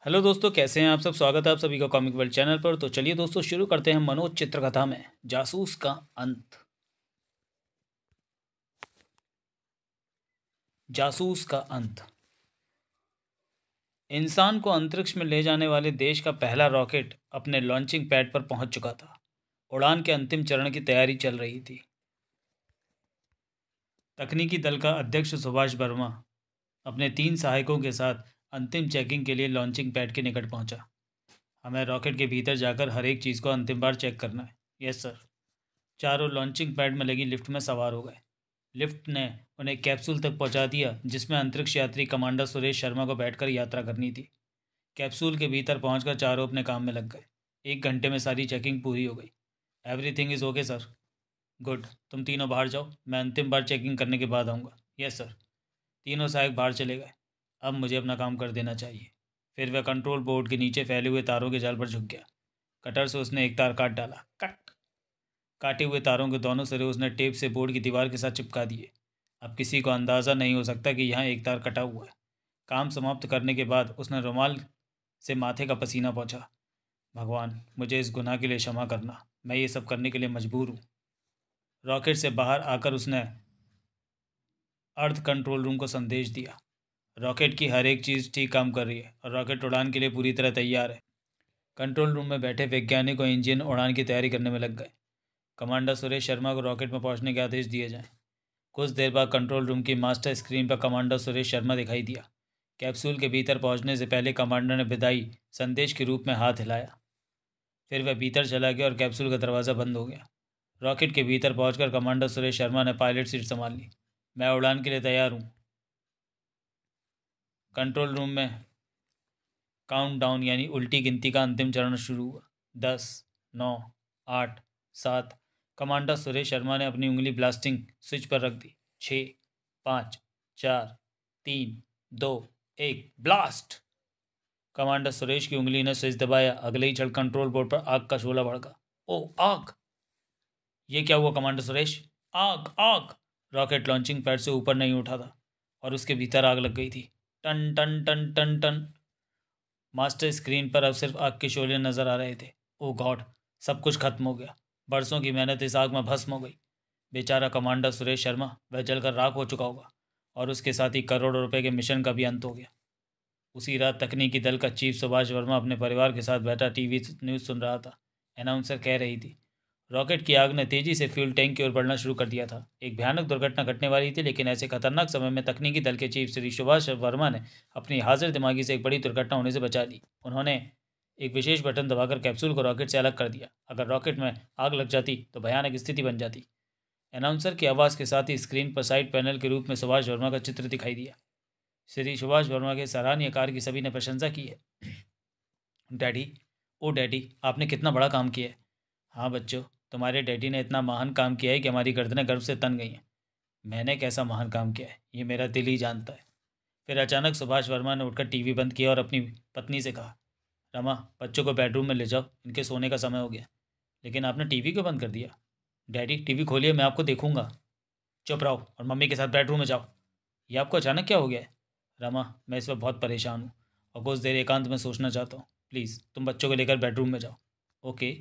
Hello दोस्तों, कैसे हैं आप सब। स्वागत है आप सभी का कॉमिक वर्ल्ड चैनल पर। तो चलिए दोस्तों, शुरू करते हैं मनोज चित्रकथा में जासूस का अंत। जासूस का अंत। इंसान को अंतरिक्ष में ले जाने वाले देश का पहला रॉकेट अपने लॉन्चिंग पैड पर पहुंच चुका था। उड़ान के अंतिम चरण की तैयारी चल रही थी। तकनीकी दल का अध्यक्ष सुभाष वर्मा अपने 3 सहायकों के साथ अंतिम चेकिंग के लिए लॉन्चिंग पैड के निकट पहुंचा। हमें रॉकेट के भीतर जाकर हर एक चीज़ को अंतिम बार चेक करना है। Yes sir. चारों लॉन्चिंग पैड में लगी लिफ्ट में सवार हो गए। लिफ्ट ने उन्हें कैप्सूल तक पहुंचा दिया जिसमें अंतरिक्ष यात्री कमांडर सुरेश शर्मा को बैठकर यात्रा करनी थी। कैप्सूल के भीतर पहुंचकर चारों अपने काम में लग गए। 1 घंटे में सारी चेकिंग पूरी हो गई। Everything is okay sir. Good. तुम तीनों बाहर जाओ, मैं अंतिम बार चेकिंग करने के बाद आऊँगा। Yes sir. तीनों सहायक बाहर चले गए। अब मुझे अपना काम कर देना चाहिए। फिर वह कंट्रोल बोर्ड के नीचे फैले हुए तारों के जाल पर झुक गया। कटर से उसने एक तार काट डाला। कट। काटे हुए तारों के दोनों सिरे उसने टेप से बोर्ड की दीवार के साथ चिपका दिए। अब किसी को अंदाज़ा नहीं हो सकता कि यहाँ एक तार कटा हुआ है। काम समाप्त करने के बाद उसने रुमाल से माथे का पसीना पोंछा। भगवान, मुझे इस गुनाह के लिए क्षमा करना। मैं ये सब करने के लिए मजबूर हूँ। रॉकेट से बाहर आकर उसने अर्थ कंट्रोल रूम को संदेश दिया। रॉकेट की हर एक चीज़ ठीक काम कर रही है और रॉकेट उड़ान के लिए पूरी तरह तैयार है। कंट्रोल रूम में बैठे वैज्ञानिक और इंजन उड़ान की तैयारी करने में लग गए। कमांडर सुरेश शर्मा को रॉकेट में पहुंचने के आदेश दिए जाएं। कुछ देर बाद कंट्रोल रूम की मास्टर स्क्रीन पर कमांडर सुरेश शर्मा दिखाई दिया। कैप्सूल के भीतर पहुंचने से पहले कमांडर ने विदाई संदेश के रूप में हाथ हिलाया। फिर वह भीतर चला गया और कैप्सूल का दरवाज़ा बंद हो गया। रॉकेट के भीतर पहुंचकर कमांडर सुरेश शर्मा ने पायलट सीट संभाल ली। मैं उड़ान के लिए तैयार हूँ। कंट्रोल रूम में काउंटडाउन यानी उल्टी गिनती का अंतिम चरण शुरू हुआ। 10, 9, 8, 7। कमांडर सुरेश शर्मा ने अपनी उंगली ब्लास्टिंग स्विच पर रख दी। 6, 5, 4, 3, 2, 1 ब्लास्ट। कमांडर सुरेश की उंगली ने स्विच दबाया। अगले ही क्षण कंट्रोल बोर्ड पर आग का शोला भड़का। ओ आग! ये क्या हुआ कमांडर सुरेश? आग आग! रॉकेट लॉन्चिंग पैड से ऊपर नहीं उठा था और उसके भीतर आग लग गई थी। टन टन टन टन टन। मास्टर स्क्रीन पर अब सिर्फ आग के शोले नजर आ रहे थे। ओ गॉड, सब कुछ खत्म हो गया। बरसों की मेहनत इस आग में भस्म हो गई। बेचारा कमांडर सुरेश शर्मा, वह जलकर राख हो चुका होगा और उसके साथ ही करोड़ों रुपए के मिशन का भी अंत हो गया। उसी रात तकनीकी दल का चीफ सुभाष वर्मा अपने परिवार के साथ बैठा टीवी न्यूज़ सुन रहा था। अनाउंसर कह रही थी, रॉकेट की आग ने तेजी से फ्यूल टैंक की ओर बढ़ना शुरू कर दिया था। एक भयानक दुर्घटना घटने वाली थी, लेकिन ऐसे खतरनाक समय में तकनीकी दल के चीफ श्री सुभाष वर्मा ने अपनी हाजिर दिमागी से एक बड़ी दुर्घटना होने से बचा ली। उन्होंने एक विशेष बटन दबाकर कैप्सूल को रॉकेट से अलग कर दिया। अगर रॉकेट में आग लग जाती तो भयानक स्थिति बन जाती। अनाउंसर की आवाज़ के साथ ही स्क्रीन पर साइड पैनल के रूप में सुभाष वर्मा का चित्र दिखाई दिया। श्री सुभाष वर्मा के सराहनीय कार्य की सभी ने प्रशंसा की है। डैडी, ओ डैडी, आपने कितना बड़ा काम किया है। हाँ बच्चों, तुम्हारे डैडी ने इतना महान काम किया है कि हमारी गर्दनें गर्व से तन गई हैं। मैंने कैसा महान काम किया है ये मेरा दिल ही जानता है। फिर अचानक सुभाष वर्मा ने उठकर टीवी बंद किया और अपनी पत्नी से कहा, रमा, बच्चों को बेडरूम में ले जाओ, इनके सोने का समय हो गया। लेकिन आपने टीवी क्यों बंद कर दिया? डैडी, टीवी खोलिए, मैं आपको देखूंगा। चुप रहो और मम्मी के साथ बेडरूम में जाओ। ये आपको अचानक क्या हो गया है? रमा, मैं इस वक्त बहुत परेशान हूँ और कुछ देर एकांत में सोचना चाहता हूँ। प्लीज़ तुम बच्चों को लेकर बेडरूम में जाओ। ओके।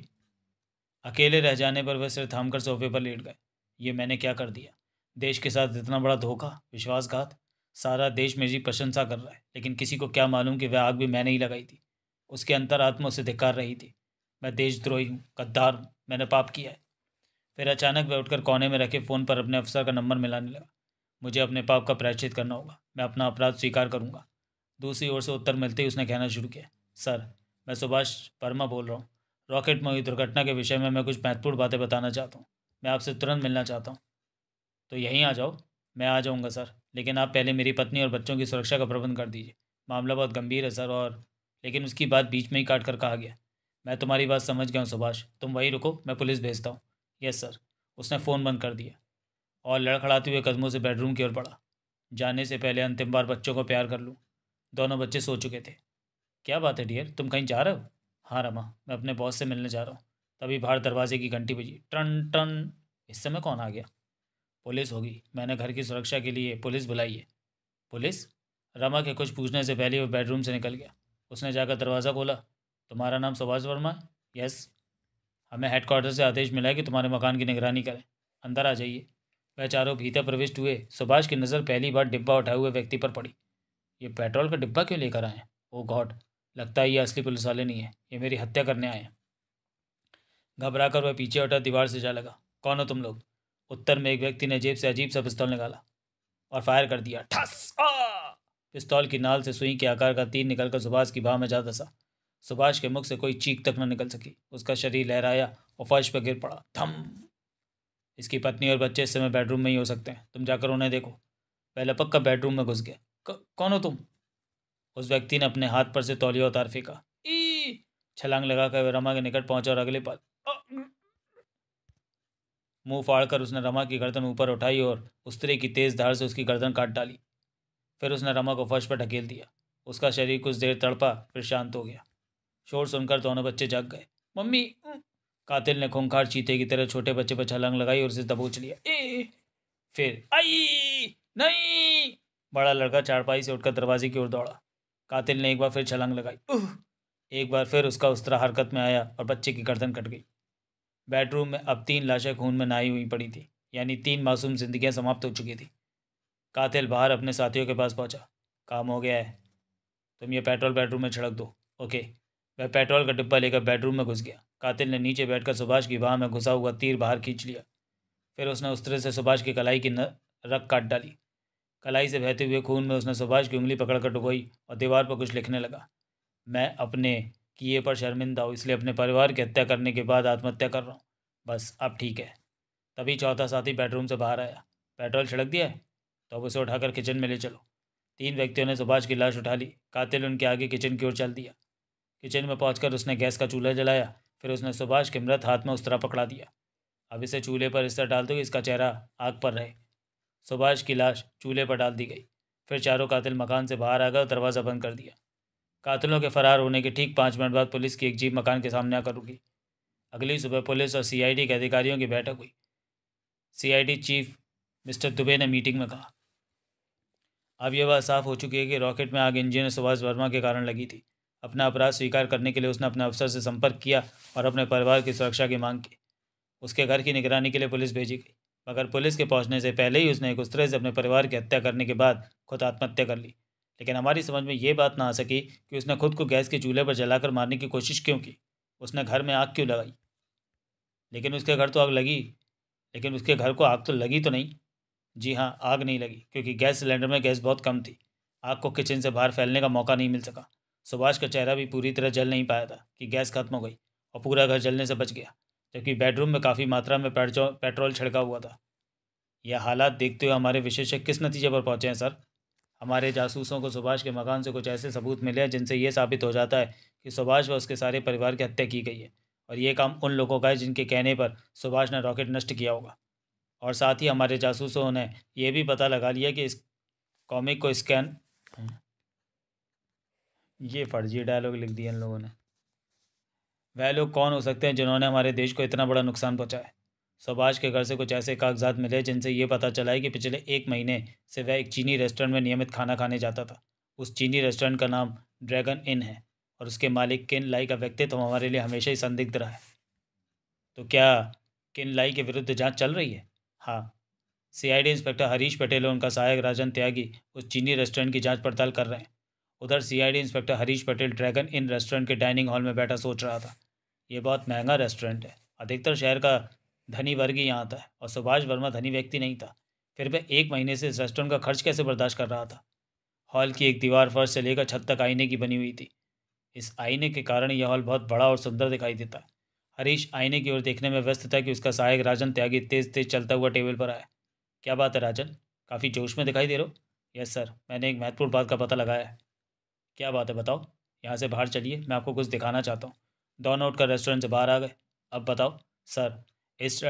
अकेले रह जाने पर वह सिर थामकर सोफे पर लेट गए। ये मैंने क्या कर दिया? देश के साथ इतना बड़ा धोखा, विश्वासघात। सारा देश मेरी प्रशंसा कर रहा है, लेकिन किसी को क्या मालूम कि वह आग भी मैंने ही लगाई थी। उसके अंतरात्मा उसे धिक्कार रही थी। मैं देशद्रोही हूँ, गद्दार हूँ, मैंने पाप किया है। फिर अचानक वह उठकर कोने में रखे फ़ोन पर अपने अफसर का नंबर मिलाने लगा। मुझे अपने पाप का प्रायश्चित करना होगा, मैं अपना अपराध स्वीकार करूंगा। दूसरी ओर से उत्तर मिलते ही उसने कहना शुरू किया, सर, मैं सुभाष वर्मा बोल रहा हूँ। रॉकेट में हुई दुर्घटना के विषय में मैं कुछ महत्वपूर्ण बातें बताना चाहता हूँ। मैं आपसे तुरंत मिलना चाहता हूँ। तो यहीं आ जाओ। मैं आ जाऊँगा सर, लेकिन आप पहले मेरी पत्नी और बच्चों की सुरक्षा का प्रबंध कर दीजिए। मामला बहुत गंभीर है सर। और लेकिन उसकी बात बीच में ही काट कर कहा गया, मैं तुम्हारी बात समझ गया हूँ सुभाष, तुम वहीं रुको, मैं पुलिस भेजता हूँ। Yes sir. उसने फ़ोन बंद कर दिया और लड़खड़ाते हुए कदमों से बेडरूम की ओर बढ़ा। जाने से पहले अंतिम बार बच्चों को प्यार कर लूँ। दोनों बच्चे सो चुके थे। क्या बात है डियर, तुम कहीं जा रहे हो? हाँ रमा, मैं अपने बॉस से मिलने जा रहा हूँ। तभी बाहर दरवाजे की घंटी बजी। टन टन। इस समय कौन आ गया? पुलिस होगी, मैंने घर की सुरक्षा के लिए पुलिस बुलाई है। पुलिस? रमा के कुछ पूछने से पहले वो बेडरूम से निकल गया। उसने जाकर दरवाज़ा खोला। तुम्हारा नाम सुभाष वर्मा है? यस। हमें हेडक्वार्टर से आदेश मिला है कि तुम्हारे मकान की निगरानी करें। अंदर आ जाइए। वह चारों भीतर प्रविष्ट हुए। सुभाष की नज़र पहली बार डिब्बा उठाए हुए व्यक्ति पर पड़ी। ये पेट्रोल का डिब्बा क्यों लेकर आए हैं? ओ गॉड, लगता है ये असली पुलिस वाले नहीं है, ये मेरी हत्या करने आए हैं। घबराकर वह पीछे हटा, दीवार से जा लगा। कौन हो तुम लोग? उत्तर में एक व्यक्ति ने जेब से अजीब सा पिस्तौल निकाला और फायर कर दिया। ठस! पिस्तौल की नाल से सुई के आकार का तीर निकलकर सुभाष की बाह में जा धंसा। सुभाष के मुख से कोई चीख तक न निकल सकी। उसका शरीर लहराया और फर्श पर गिर पड़ा। थम! इसकी पत्नी और बच्चे इस समय बेडरूम में ही हो सकते हैं, तुम जाकर उन्हें देखो। वह लपक कर बेडरूम में घुस गया। कौन हो तुम? उस व्यक्ति ने अपने हाथ पर से तौलिया उतार फेंका। ई! छलांग लगाकर वह रमा के निकट पहुंचा और अगले पल मुंह फाड़कर उसने रमा की गर्दन ऊपर उठाई और उस स्त्री की तेज धार से उसकी गर्दन काट डाली। फिर उसने रमा को फर्श पर ढकेल दिया। उसका शरीर कुछ देर तड़पा, फिर शांत हो गया। शोर सुनकर दोनों बच्चे जाग गए। मम्मी! कातिल ने खूंखार चीते की तरह छोटे बच्चे पर छलांग लगाई और उसे दबोच लिया। फिर आई नहीं! बड़ा लड़का चारपाई से उठकर दरवाजे की ओर दौड़ा। कातिल ने एक बार फिर छलांग लगाई। एक बार फिर उसका उस्तरा हरकत में आया और बच्चे की गर्दन कट गई। बेडरूम में अब 3 लाशें खून में नहाई हुई पड़ी थी, यानी 3 मासूम जिंदगियां समाप्त हो चुकी थी। कातिल बाहर अपने साथियों के पास पहुंचा। काम हो गया है, तुम ये पेट्रोल बेडरूम में छिड़क दो। ओके। वह पेट्रोल का डिब्बा लेकर बेडरूम में घुस गया। कातिल ने नीचे बैठकर सुभाष की बाह में घुसा हुआ तीर बाहर खींच लिया। फिर उसने उस तरह से सुभाष की कलाई की रग काट डाली। कलाई से बहते हुए खून में उसने सुभाष की उंगली पकड़कर डुबोई और दीवार पर कुछ लिखने लगा। मैं अपने किए पर शर्मिंदा हूँ, इसलिए अपने परिवार की हत्या करने के बाद आत्महत्या कर रहा हूँ। बस अब ठीक है। तभी चौथा साथी बेडरूम से बाहर आया। पेट्रोल छिड़क दिया है? तो अब उसे उठाकर किचन में ले चलो। 3 व्यक्तियों ने सुभाष की लाश उठा ली। कातिल उनके आगे किचन की ओर चल दिया। किचन में पहुंचकर उसने गैस का चूल्हा जलाया। फिर उसने सुभाष के मृत हाथ में उस तरह पकड़ा दिया। अब इसे चूल्हे पर इस तरह डाल दो कि इसका चेहरा आग पर रहे। सुभाष की लाश चूल्हे पर डाल दी गई। फिर चारों कातिल मकान से बाहर आ गए और दरवाज़ा बंद कर दिया। कातिलों के फरार होने के ठीक 5 मिनट बाद पुलिस की एक जीप मकान के सामने आकर रुकी। अगली सुबह पुलिस और सीआईडी के अधिकारियों की बैठक हुई। सीआईडी चीफ मिस्टर दुबे ने मीटिंग में कहा, अब यह बात साफ हो चुकी है कि रॉकेट में आग इंजीनियर सुभाष वर्मा के कारण लगी थी। अपना अपराध स्वीकार करने के लिए उसने अपने अफसर से संपर्क किया और अपने परिवार की सुरक्षा की मांग की। उसके घर की निगरानी के लिए पुलिस भेजी गई, मगर पुलिस के पहुंचने से पहले ही उसने एक उस तरह से अपने परिवार की हत्या करने के बाद खुद आत्महत्या कर ली। लेकिन हमारी समझ में ये बात ना आ सकी कि उसने खुद को गैस के चूल्हे पर जलाकर मारने की कोशिश क्यों की। उसने घर में आग क्यों लगाई? लेकिन उसके घर तो आग लगी लेकिन उसके घर को आग तो लगी तो नहीं। जी हाँ, आग नहीं लगी क्योंकि गैस सिलेंडर में गैस बहुत कम थी। आग को किचन से बाहर फैलने का मौका नहीं मिल सका। सुभाष का चेहरा भी पूरी तरह जल नहीं पाया था कि गैस खत्म हो गई और पूरा घर जलने से बच गया, जबकि बेडरूम में काफ़ी मात्रा में पेट्रोल छिड़का हुआ था। यह हालात देखते हुए हमारे विशेषज्ञ किस नतीजे पर पहुंचे हैं सर? हमारे जासूसों को सुभाष के मकान से कुछ ऐसे सबूत मिले हैं जिनसे ये साबित हो जाता है कि सुभाष व उसके सारे परिवार की हत्या की गई है, और ये काम उन लोगों का है जिनके कहने पर सुभाष ने रॉकेट नष्ट किया होगा। और साथ ही हमारे जासूसों ने यह भी पता लगा लिया कि इस कॉमिक को स्कैन ये फर्जी डायलॉग लिख दिया इन लोगों ने। वह लोग कौन हो सकते हैं जिन्होंने हमारे देश को इतना बड़ा नुकसान पहुंचाया? सुभाष के घर से कुछ ऐसे कागजात मिले जिनसे ये पता चला है कि पिछले 1 महीने से वह एक चीनी रेस्टोरेंट में नियमित खाना खाने जाता था। उस चीनी रेस्टोरेंट का नाम ड्रैगन इन है और उसके मालिक किन लाई का व्यक्तित्व हमारे लिए हमेशा ही संदिग्ध रहा है। तो क्या किन लाई के विरुद्ध जांच चल रही है? हाँ, सीआईडी इंस्पेक्टर हरीश पटेल और उनका सहायक राजन त्यागी उस चीनी रेस्टोरेंट की जांच पड़ताल कर रहे हैं। उधर CID inspector Harish Patel dragon inn restaurant के डाइनिंग हॉल में बैठा सोच रहा था। ये बहुत महंगा रेस्टोरेंट है, अधिकतर शहर का धनी वर्ग ही यहाँ आता है और सुभाष वर्मा धनी व्यक्ति नहीं था। फिर वह 1 महीने से इस रेस्टोरेंट का खर्च कैसे बर्दाश्त कर रहा था? हॉल की एक दीवार फर्श से लेकर छत तक आईने की बनी हुई थी। इस आईने के कारण यह हॉल बहुत बड़ा और सुंदर दिखाई देता है। हरीश आईने की ओर देखने में व्यस्त था कि उसका सहायक राजन त्यागी तेज तेज चलता हुआ टेबल पर आया। क्या बात है राजन, काफ़ी जोश में दिखाई दे रहे हो? यस सर, मैंने एक महत्वपूर्ण बात का पता लगाया है। क्या बात है बताओ? यहाँ से बाहर चलिए, मैं आपको कुछ दिखाना चाहता हूँ। दोनों उठकर रेस्टोरेंट से बाहर आ गए। अब बताओ सर, इस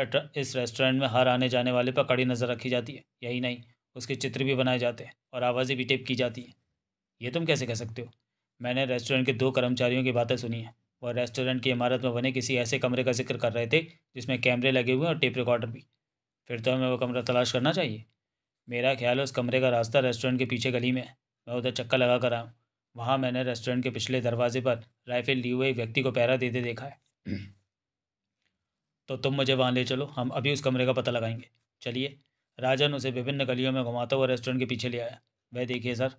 रेस्टोरेंट में हर आने जाने वाले पर कड़ी नज़र रखी जाती है। यही नहीं, उसके चित्र भी बनाए जाते हैं और आवाज़ें भी टेप की जाती हैं। ये तुम कैसे कह सकते हो? मैंने रेस्टोरेंट के 2 कर्मचारियों की बातें सुनी हैं। वह रेस्टोरेंट की इमारत में बने किसी ऐसे कमरे का जिक्र कर रहे थे जिसमें कैमरे लगे हुए हैं और टेप रिकॉर्डर भी। फिर तो हमें वो कमरा तलाश करना चाहिए। मेरा ख्याल है उस कमरे का रास्ता रेस्टोरेंट के पीछे गली में है। मैं उधर चक्कर लगा कर आया हूँ। वहाँ मैंने रेस्टोरेंट के पिछले दरवाजे पर राइफल लिए हुए एक व्यक्ति को पहरा देते देखा है। तो तुम मुझे वहाँ ले चलो, हम अभी उस कमरे का पता लगाएंगे। चलिए। राजन उसे विभिन्न गलियों में घुमाता हुआ रेस्टोरेंट के पीछे ले आया। वह देखिए सर।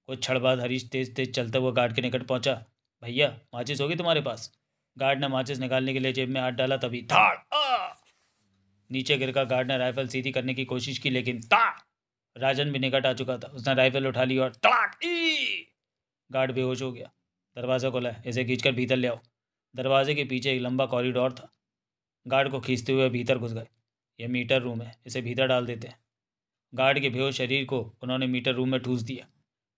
कुछ क्षण बाद हरीश तेज तेज चलता हुआ गार्ड के निकट पहुंचा। भैया, माचिस होगी तुम्हारे पास? गार्ड ने माचिस निकालने के लिए जेब में हाथ डाला, तभी धाड़ नीचे गिरकर गार्ड ने राइफल सीधी करने की कोशिश की, लेकिन राजन भी निकट आ चुका था। उसने राइफल उठा ली और तड़ाक गार्ड बेहोश हो गया। दरवाज़ा खुला है, इसे खींचकर भीतर ले आओ। दरवाजे के पीछे एक लंबा कॉरिडोर था। गार्ड को खींचते हुए भीतर घुस गए। यह मीटर रूम है, इसे भीतर डाल देते हैं। गार्ड के बेहोश शरीर को उन्होंने मीटर रूम में ठूस दिया।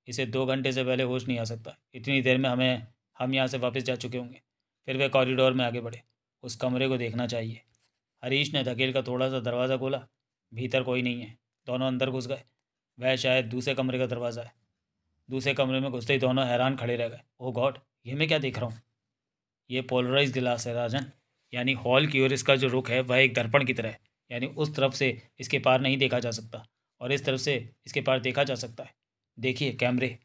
इसे 2 घंटे से पहले होश नहीं आ सकता। इतनी देर में हम यहाँ से वापस जा चुके होंगे। फिर वे कॉरिडोर में आगे बढ़े। उस कमरे को देखना चाहिए। हरीश ने धकेल का थोड़ा सा दरवाज़ा खोला। भीतर कोई नहीं है। दोनों अंदर घुस गए। वह शायद दूसरे कमरे का दरवाज़ा है। दूसरे कमरे में घुसते ही दोनों हैरान खड़े रह गए। ओह गॉड, ये मैं क्या देख रहा हूँ? ये पोलराइज गिलास है राजन, यानी हॉल की ओर इसका जो रुख है वह एक दर्पण की तरह है। यानी उस तरफ से इसके पार नहीं देखा जा सकता और इस तरफ से इसके पार देखा जा सकता है। देखिए कैमरे।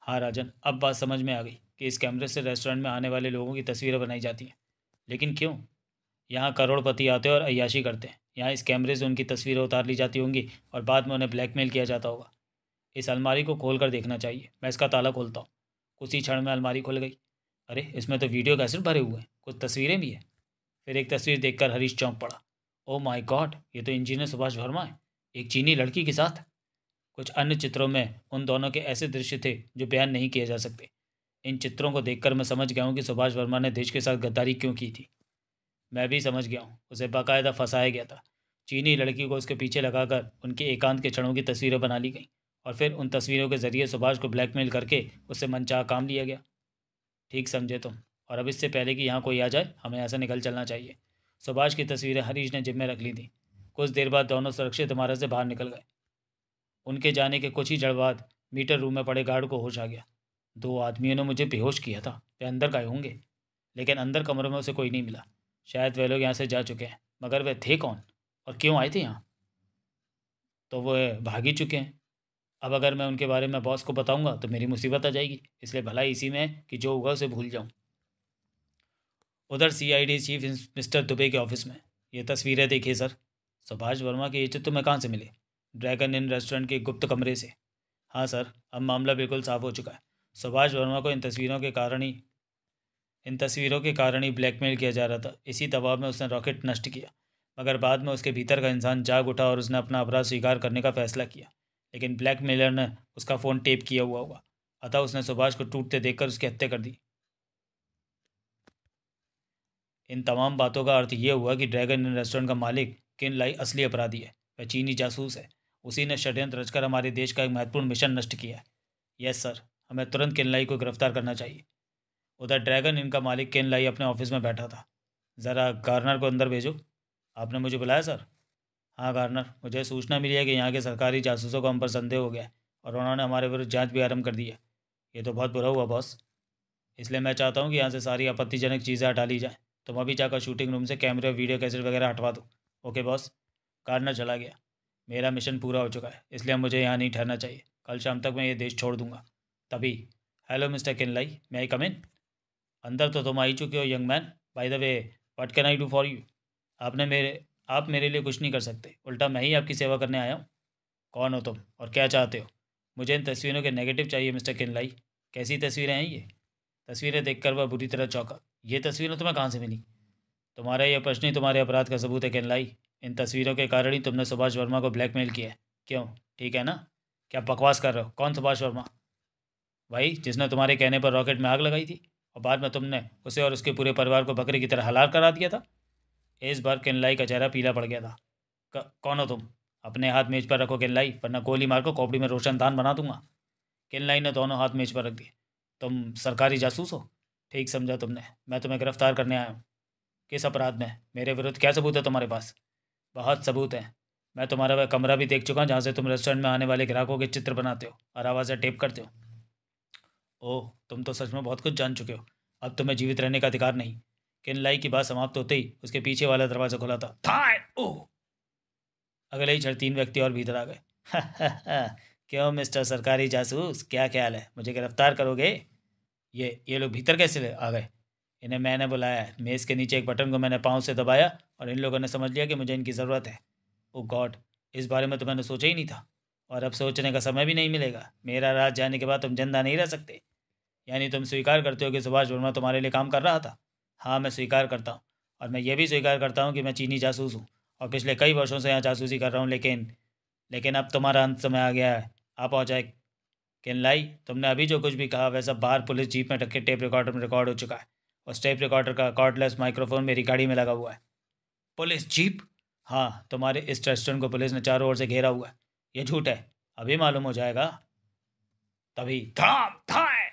हाँ राजन, अब बात समझ में आ गई कि इस कैमरे से रेस्टोरेंट में आने वाले लोगों की तस्वीरें बनाई जाती हैं। लेकिन क्यों? यहाँ करोड़पति आते हैं और अय्याशी करते हैं। यहाँ इस कैमरे से उनकी तस्वीरें उतार ली जाती होंगी और बाद में उन्हें ब्लैकमेल किया जाता होगा। इस अलमारी को खोल कर देखना चाहिए। मैं इसका ताला खोलता हूँ। उसी क्षण में अलमारी खुल गई। अरे, इसमें तो वीडियो कैसेट भरे हुए हैं, कुछ तस्वीरें भी हैं। फिर एक तस्वीर देखकर हरीश चौंक पड़ा। ओ माय गॉड, ये तो इंजीनियर सुभाष वर्मा है, एक चीनी लड़की के साथ। कुछ अन्य चित्रों में उन दोनों के ऐसे दृश्य थे जो बयान नहीं किए जा सकते। इन चित्रों को देखकर मैं समझ गया हूँ कि सुभाष वर्मा ने देश के साथ गद्दारी क्यों की थी। मैं भी समझ गया हूँ, उसे बाकायदा फंसाया गया था। चीनी लड़की को उसके पीछे लगाकर उनके एकांत के क्षणों की तस्वीरें बना ली गईं और फिर उन तस्वीरों के जरिए सुभाष को ब्लैकमेल करके उससे मनचाहा काम लिया गया। ठीक समझे तुम। और अब इससे पहले कि यहाँ कोई आ जाए, हमें ऐसा निकल चलना चाहिए। सुभाष की तस्वीरें हरीश ने जेब में रख ली थी। कुछ देर बाद दोनों सुरक्षित इमारत से बाहर निकल गए। उनके जाने के कुछ ही क्षण बाद मीटर रूम में पड़े गार्ड को होश आ गया। 2 आदमियों ने मुझे बेहोश किया था, वे अंदर गए होंगे। लेकिन अंदर कमरों में उसे कोई नहीं मिला। शायद वे लोग यहाँ से जा चुके हैं, मगर वे थे कौन और क्यों आए थे यहाँ? तो वे भाग ही चुके हैं। अब अगर मैं उनके बारे में बॉस को बताऊंगा तो मेरी मुसीबत आ जाएगी। इसलिए भलाई इसी में है कि जो होगा उसे भूल जाऊं। उधर सीआईडी चीफ मिस्टर दुबे के ऑफिस में। ये तस्वीरें देखिए सर। सुभाष वर्मा के ये चित्र तुम्हें कहाँ से मिले? ड्रैगन इन रेस्टोरेंट के गुप्त कमरे से। हाँ सर, अब मामला बिल्कुल साफ हो चुका है। सुभाष वर्मा को इन तस्वीरों के कारण ही ब्लैकमेल किया जा रहा था। इसी दबाव में उसने रॉकेट नष्ट किया, मगर बाद में उसके भीतर का इंसान जाग उठा और उसने अपना अपराध स्वीकार करने का फैसला किया। लेकिन ब्लैकमेलर ने उसका फ़ोन टेप किया हुआ होगा, अतः उसने सुभाष को टूटते देखकर उसकी हत्या कर दी। इन तमाम बातों का अर्थ ये हुआ कि ड्रैगन इन रेस्टोरेंट का मालिक किन लाई असली अपराधी है। वह चीनी जासूस है। उसी ने षड्यंत्र रचकर हमारे देश का एक महत्वपूर्ण मिशन नष्ट किया है। यस सर, हमें तुरंत किनलाई को गिरफ्तार करना चाहिए। उधर ड्रैगन इनका मालिक किनलाई अपने ऑफिस में बैठा था। ज़रा गार्नर को अंदर भेजो। आपने मुझे बुलाया सर? हाँ गार्नर, मुझे सूचना मिली है कि यहाँ के सरकारी जासूसों को हम पर संदेह हो गया है और उन्होंने हमारे विरुद्ध जांच भी आरंभ कर दी है। ये तो बहुत बुरा हुआ बॉस। इसलिए मैं चाहता हूँ कि यहाँ से सारी आपत्तिजनक चीज़ें हटा ली जाएँ। तुम अभी जाकर शूटिंग रूम से कैमरे और वीडियो कैसेट वगैरह हटवा दो। Okay boss. गार्नर चला गया। मेरा मिशन पूरा हो चुका है, इसलिए अब मुझे यहाँ नहीं ठहरना चाहिए। कल शाम तक मैं ये देश छोड़ दूंगा। तभी, हेलो मिस्टर किनलाई, मे आई कम इन? अंदर तो तुम आ ही चुके हो young man. By the way, what can I do for you? आप मेरे लिए कुछ नहीं कर सकते, उल्टा मैं ही आपकी सेवा करने आया हूँ। कौन हो तुम और क्या चाहते हो? मुझे इन तस्वीरों के नेगेटिव चाहिए मिस्टर किनलाई। कैसी तस्वीरें हैं ये? तस्वीरें देखकर वह बुरी तरह चौंका। ये तस्वीरें तुम्हें कहाँ से मिली? तुम्हारा यह प्रश्न ही तुम्हारे अपराध का सबूत है किनलाई। इन तस्वीरों के कारण ही तुमने सुभाष वर्मा को ब्लैकमेल किया है। क्यों? ठीक है ना? क्या बकवास कर रहे हो? कौन सुभाष वर्मा? भाई, जिसने तुम्हारे कहने पर रॉकेट में आग लगाई थी और बाद में तुमने उसे और उसके पूरे परिवार को बकरे की तरह हलाल करा दिया था। इस बार किनलाई का चेहरा पीला पड़ गया था। कौन हो तुम? अपने हाथ मेज पर रखो किनलाई, वरना गोली मार को खोपड़ी में रोशनदान बना दूंगा। किनलाई ने दोनों हाथ मेज पर रख दिए। तुम सरकारी जासूस हो? ठीक समझा तुमने। मैं तुम्हें गिरफ्तार करने आया हूँ। किस अपराध में? मेरे विरुद्ध क्या सबूत है तुम्हारे पास? बहुत सबूत हैं। मैं तुम्हारा वह कमरा भी देख चुका हूँ जहाँ से तुम रेस्टोरेंट में आने वाले ग्राहकों के चित्र बनाते हो और आवाज़ें टेप करते हो। ओह, तुम तो सच में बहुत कुछ जान चुके हो। अब तुम्हें जीवित रहने का अधिकार नहीं। किनलाई की बात समाप्त होते ही उसके पीछे वाला दरवाजा खुला था। थाय! ओह! अगले ही क्षण 3 व्यक्ति और भीतर आ गए। क्यों मिस्टर सरकारी जासूस, क्या ख्याल है, मुझे गिरफ्तार करोगे? ये लोग भीतर कैसे आ गए? इन्हें मैंने बुलाया है। मेज़ के नीचे एक बटन को मैंने पाँव से दबाया और इन लोगों ने समझ लिया कि मुझे इनकी ज़रूरत है। ओ गॉड, इस बारे में तो मैंने सोचा ही नहीं था, और अब सोचने का समय भी नहीं मिलेगा। मेरा राज जाने के बाद तुम जिंदा नहीं रह सकते। यानी तुम स्वीकार करते हो कि सुभाष वर्मा तुम्हारे लिए काम कर रहा था? हाँ, मैं स्वीकार करता हूँ, और मैं ये भी स्वीकार करता हूँ कि मैं चीनी जासूस हूँ और पिछले कई वर्षों से यहाँ जासूसी कर रहा हूँ। लेकिन अब तुम्हारा अंत समय आ गया है। आ पहुँचा है किनलाई। तुमने अभी जो कुछ भी कहा वह सब बाहर पुलिस जीप में रखे टेप रिकॉर्डर में रिकॉर्ड हो चुका है। उस टेप रिकॉर्डर का कॉर्डलेस माइक्रोफोन मेरी गाड़ी में लगा हुआ है। Police jeep? हाँ, तुम्हारे इस रेस्टोरेंट को पुलिस ने चारों ओर से घेरा हुआ है। ये झूठ है, अभी मालूम हो जाएगा। तभी धाम धाए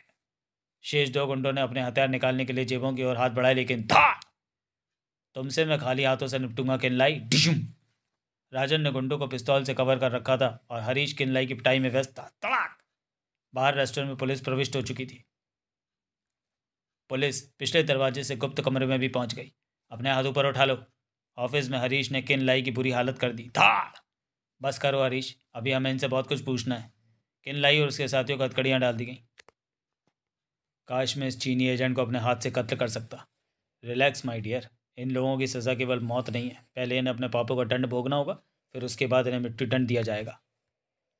शेष दो गुंडों ने अपने हथियार निकालने के लिए जेबों की ओर हाथ बढ़ाए, लेकिन धा तुमसे मैं खाली हाथों से निपटूंगा किनलाई। डिशुम। राजन ने गुंडों को पिस्तौल से कवर कर रखा था और हरीश किनलाई की पिटाई में व्यस्त था। तड़ाक! बाहर रेस्टोरेंट में पुलिस प्रविष्ट हो चुकी थी। पुलिस पिछले दरवाजे से गुप्त कमरे में भी पहुंच गई। अपने हाथ ऊपर उठा लो। ऑफिस में हरीश ने किनलाई की बुरी हालत कर दी। धाड़! बस करो हरीश, अभी हमें इनसे बहुत कुछ पूछना है। किनलाई और उसके साथियों को हथकड़ियाँ डाल दी गई। काश मैं इस चीनी एजेंट को अपने हाथ से कत्ल कर सकता। रिलैक्स माय डियर, इन लोगों की सज़ा केवल मौत नहीं है। पहले इन्हें अपने पापों का दंड भोगना होगा, फिर उसके बाद इन्हें मृत्यु दंड दिया जाएगा।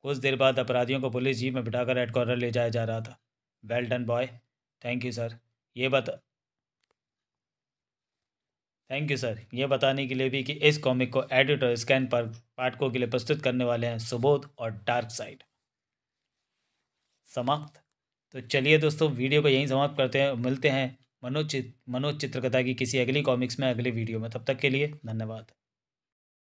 कुछ देर बाद अपराधियों को पुलिस जीप में बिठाकर हेडक्वार्टर ले जाया जा रहा था। Well done boy. Thank you sir. ये बता थैंक यू सर, ये बताने के लिए भी कि इस कॉमिक को एडिट और स्कैन पर पाठकों के लिए प्रस्तुत करने वाले हैं सुबोध और डार्क साइड। समाप्त। तो चलिए दोस्तों, वीडियो को यहीं समाप्त करते हैं। मिलते हैं मनोज चित्रकथा की किसी अगली कॉमिक्स में, अगले वीडियो में। तब तक के लिए धन्यवाद।